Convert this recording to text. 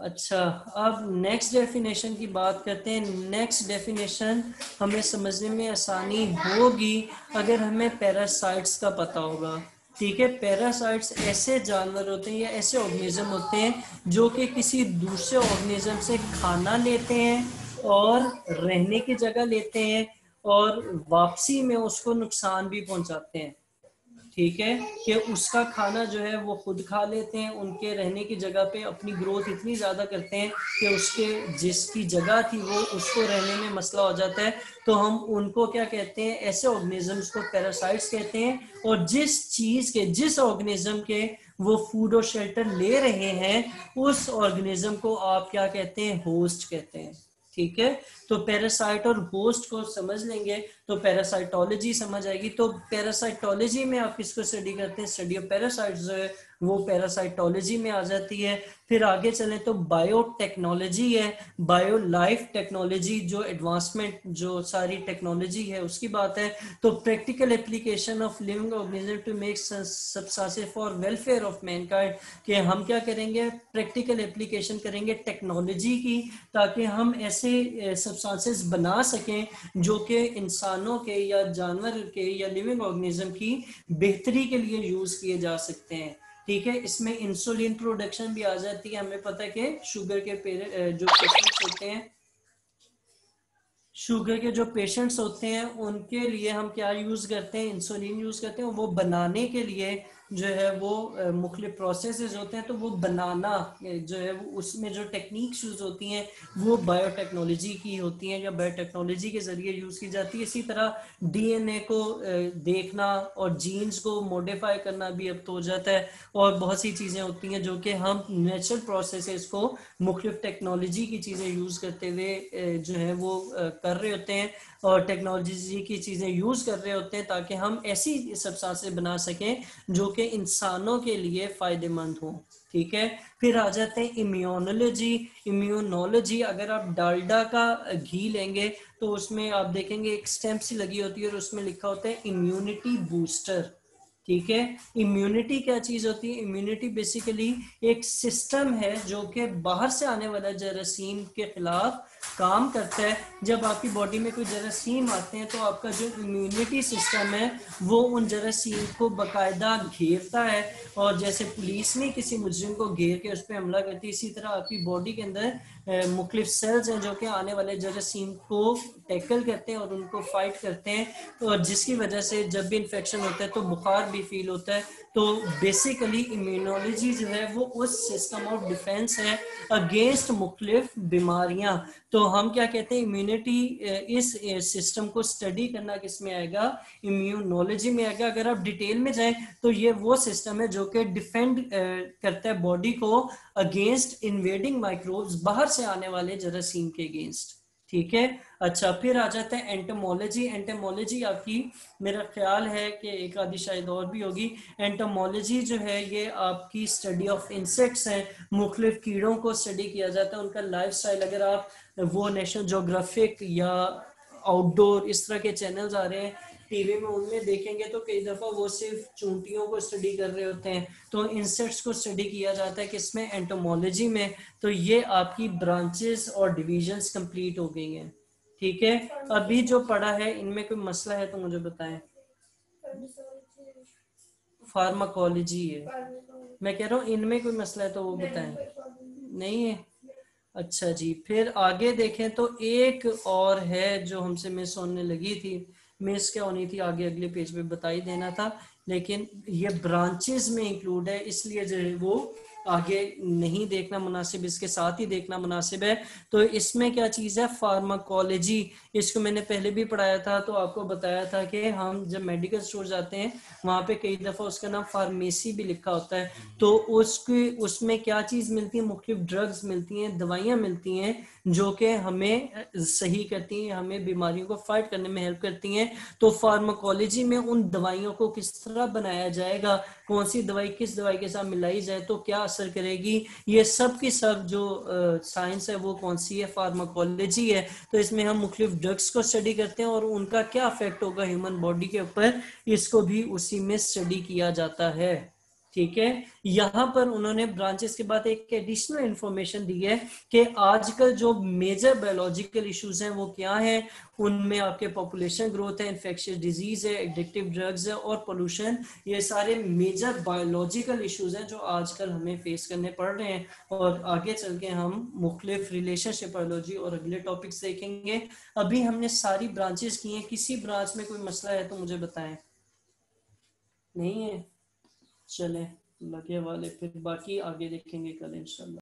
अच्छा, अब next definition की बात करते हैं। नेक्स्ट डेफिनेशन हमें समझने में आसानी होगी अगर हमें पैरासाइट्स का पता होगा। ठीक है, पैरासाइट्स ऐसे जानवर होते हैं या ऐसे ऑर्गेनिज्म होते हैं जो कि किसी दूसरे ऑर्गेनिज्म से खाना लेते हैं और रहने की जगह लेते हैं और वापसी में उसको नुकसान भी पहुंचाते हैं। ठीक है, कि उसका खाना जो है वो खुद खा लेते हैं, उनके रहने की जगह पे अपनी ग्रोथ इतनी ज़्यादा करते हैं कि उसके जिसकी जगह थी वो उसको रहने में मसला हो जाता है। तो हम उनको क्या कहते हैं, ऐसे ऑर्गेनिजम्स को पैरासाइट्स कहते हैं। और जिस चीज़ के, जिस ऑर्गेनिज्म के वो फूड और शेल्टर ले रहे हैं, उस ऑर्गेनिज्म को आप क्या कहते हैं, होस्ट कहते हैं। ठीक है, तो पैरासाइट और होस्ट को समझ लेंगे तो पैरासाइटोलॉजी समझ आएगी। तो पैरासाइटोलॉजी में आप किसको स्टडी करते हैं, स्टडी ऑफ पैरासाइट्स जो है वो पैरासाइटोलॉजी में आ जाती है। फिर आगे चलें तो बायोटेक्नोलॉजी है, बायो लाइफ टेक्नोलॉजी, जो एडवांसमेंट जो सारी टेक्नोलॉजी है उसकी बात है। तो practical application of living organism to make substances for welfare of mankind, कि हम क्या करेंगे, प्रैक्टिकल एप्लीकेशन करेंगे टेक्नोलॉजी की, ताकि हम ऐसे सब्सटेंसेस बना सकें जो कि इंसानों के या जानवर के या लिविंग ऑर्गेनिज्म की बेहतरी के लिए यूज किए जा सकते हैं। ठीक है, इसमें इंसुलिन प्रोडक्शन भी आ जाती है। हमें पता है कि शुगर के जो पेशेंट्स होते हैं, शुगर के जो पेशेंट्स होते हैं उनके लिए हम क्या यूज करते हैं, इंसुलिन यूज करते हैं। वो बनाने के लिए जो है वो मुख्तलिफ प्रोसेसेस होते हैं। तो वो बनाना जो है वो उसमें जो टेक्निक्स यूज होती हैं वो बायोटेक्नोलॉजी की होती हैं या बायोटेक्नोलॉजी के जरिए यूज की जाती है। इसी तरह डीएनए को देखना और जीन्स को मॉडिफाई करना भी अब तो हो जाता है। और बहुत सी चीज़ें होती हैं जो कि हम नेचुरल प्रोसेसेस को मुख्तलिफ टेक्नोलॉजी की चीज़ें यूज़ करते हुए जो है वो कर रहे होते हैं और टेक्नोलॉजी की चीज़ें यूज़ कर रहे होते हैं ताकि हम ऐसी सब्सटेंसेस बना सकें जो कि इंसानों के लिए फ़ायदेमंद हों। ठीक है, फिर आ जाते हैं इम्यूनोलॉजी। इम्यूनोलॉजी, अगर आप डालडा का घी लेंगे तो उसमें आप देखेंगे एक स्टैम्प सी लगी होती है और उसमें लिखा होता है इम्यूनिटी बूस्टर। ठीक है, इम्यूनिटी क्या चीज होती है, इम्यूनिटी बेसिकली एक सिस्टम है जो कि बाहर से आने वाला जरासीम के खिलाफ काम करता है। जब आपकी बॉडी में कोई जरासीम आते हैं तो आपका जो इम्यूनिटी सिस्टम है वो उन जरासीम को बाकायदा घेरता है, और जैसे पुलिस ने किसी मुजरिम को घेर के उस पर हमला करती है, इसी तरह आपकी बॉडी के अंदर मुख्तलिफ सेल्स हैं जो कि आने वाले जरासीम को टैकल करते हैं और उनको फाइट करते हैं। और जिसकी वजह से जब भी इन्फेक्शन होता है तो बुखार भी फील होता है। तो बेसिकली इम्यूनोलॉजी जो है वो उस सिस्टम ऑफ डिफेंस है अगेंस्ट मुख्तलिफ बीमारियां। तो हम क्या कहते हैं, इम्यूनिटी, इस सिस्टम को स्टडी करना किस में आएगा, इम्यूनोलॉजी में आएगा। अगर आप डिटेल में जाएं तो ये वो सिस्टम है जो कि डिफेंड करता है बॉडी को अगेंस्ट इन्वेडिंग माइक्रोब्स, बाहर से आने वाले जरासीम के अगेंस्ट। ठीक है, अच्छा फिर आ जाता है एंटोमोलॉजी। एंटोमोलॉजी आपकी, मेरा ख्याल है कि एक आधी शायद और भी होगी। एंटोमोलॉजी जो है ये आपकी स्टडी ऑफ इंसेक्ट्स है, मुख्तलिफ कीड़ों को स्टडी किया जाता है, उनका लाइफ स्टाइल। अगर आप वो नेशनल ज्योग्राफिक या आउटडोर इस तरह के चैनल्स आ रहे हैं टीवी में, उनमें देखेंगे तो कई दफ़ा वो सिर्फ चूंटियों को स्टडी कर रहे होते हैं। तो इंसेक्ट्स को स्टडी किया जाता है किसमें, एंटोमोलॉजी में। तो ये आपकी ब्रांचेस और डिविजन्स कंप्लीट हो गई हैं। ठीक है, अभी जो पढ़ा है इनमें कोई मसला है तो मुझे बताएं। फार्माकोलॉजी है, मैं कह रहा हूँ इनमें कोई मसला है तो वो बताएं। नहीं है, अच्छा जी। फिर आगे देखें तो एक और है जो हमसे मिस होने लगी थी। मिस क्या होनी थी, आगे अगले पेज पे बता ही देना था, लेकिन ये ब्रांचेस में इंक्लूड है इसलिए जो है वो आगे नहीं देखना मुनासिब, इसके साथ ही देखना मुनासिब है। तो इसमें क्या चीज़ है, फार्माकोलॉजी। इसको मैंने पहले भी पढ़ाया था तो आपको बताया था कि हम जब मेडिकल स्टोर जाते हैं वहाँ पे कई दफ़ा उसका नाम फार्मेसी भी लिखा होता है। तो उसमें क्या चीज़ मिलती है, मुख्तलिफ ड्रग्स मिलती हैं, दवाइयाँ मिलती हैं जो कि हमें सही करती हैं, हमें बीमारियों को फाइट करने में हेल्प करती हैं। तो फार्माकोलॉजी में उन दवाइयों को किस तरह बनाया जाएगा, कौन सी दवाई किस दवाई के साथ मिलाई जाए तो क्या असर करेगी, ये सब की सब जो साइंस है वो कौन सी है, फार्माकोलॉजी है। तो इसमें हम मुख्तलिफ ड्रग्स को स्टडी करते हैं और उनका क्या इफेक्ट होगा ह्यूमन बॉडी के ऊपर, इसको भी उसी में स्टडी किया जाता है। ठीक है। यहाँ पर उन्होंने ब्रांचेस के बाद एक एडिशनल इंफॉर्मेशन दी है कि आजकल जो मेजर बायोलॉजिकल इश्यूज हैं वो क्या हैं। उनमें आपके पॉपुलेशन ग्रोथ है, इन्फेक्शियस डिजीज है, एडिक्टिव ड्रग्स है और पोल्यूशन। ये सारे मेजर बायोलॉजिकल इश्यूज हैं जो आजकल हमें फेस करने पड़ रहे हैं। और आगे चल के हम मुख्तलिफ रिलेशनशिप बायोलॉजी और अगले टॉपिक्स देखेंगे। अभी हमने सारी ब्रांचेस की हैं, किसी ब्रांच में कोई मसला है तो मुझे बताएं। नहीं है, चलें लगे वाले, फिर बाकी आगे देखेंगे कल इंशाल्लाह।